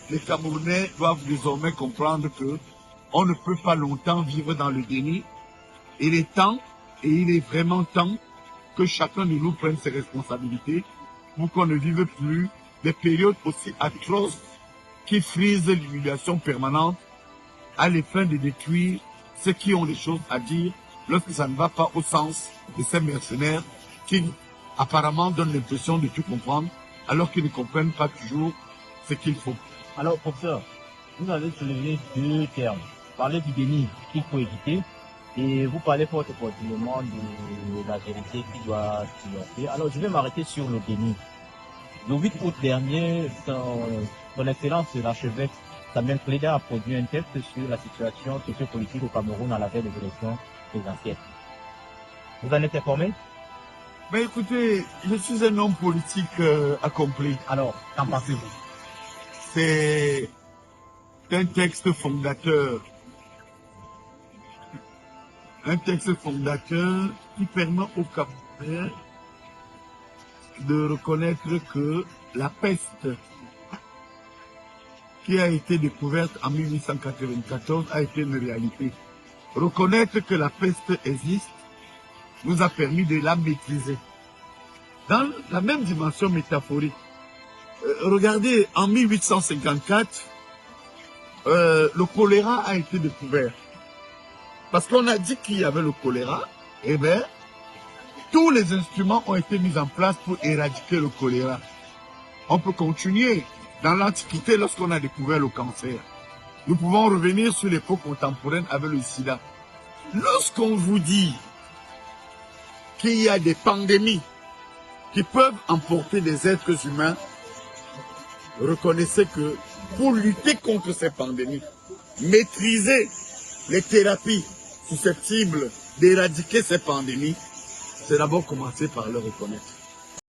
les Camerounais doivent désormais comprendre que on ne peut pas longtemps vivre dans le déni. Il est temps, et il est vraiment temps, que chacun de nous prenne ses responsabilités pour qu'on ne vive plus des périodes aussi atroces qui frisent l'humiliation permanente à l'effet de détruire ceux qui ont des choses à dire lorsque ça ne va pas au sens de ces mercenaires qui apparemment donnent l'impression de tout comprendre alors qu'ils ne comprennent pas toujours ce qu'il faut. Alors, professeur, vous avez soulevé deux termes. Parler du déni qu'il faut éviter et vous parlez fort opportunément de la vérité qui doit triompher. Alors, je vais m'arrêter sur le déni. Le 8 août dernier, son Excellence l'archevêque Samuel Kleda a produit un texte sur la situation sociopolitique au Cameroun à la veille des élections présidentielles. Vous en êtes informé? Mais écoutez, je suis un homme politique accompli. Alors, qu'en pensez-vous? C'est un texte fondateur. Un texte fondateur qui permet aux Camerounais de reconnaître que la peste qui a été découverte en 1894 a été une réalité. Reconnaître que la peste existe nous a permis de la maîtriser. Dans la même dimension métaphorique, regardez, en 1854, le choléra a été découvert. Parce qu'on a dit qu'il y avait le choléra, et bien, tous les instruments ont été mis en place pour éradiquer le choléra. On peut continuer. Dans l'Antiquité, lorsqu'on a découvert le cancer, nous pouvons revenir sur l'époque contemporaine avec le sida. Lorsqu'on vous dit qu'il y a des pandémies qui peuvent emporter des êtres humains, reconnaissez que pour lutter contre ces pandémies, maîtriser les thérapies susceptibles d'éradiquer ces pandémies, c'est d'abord commencer par le reconnaître.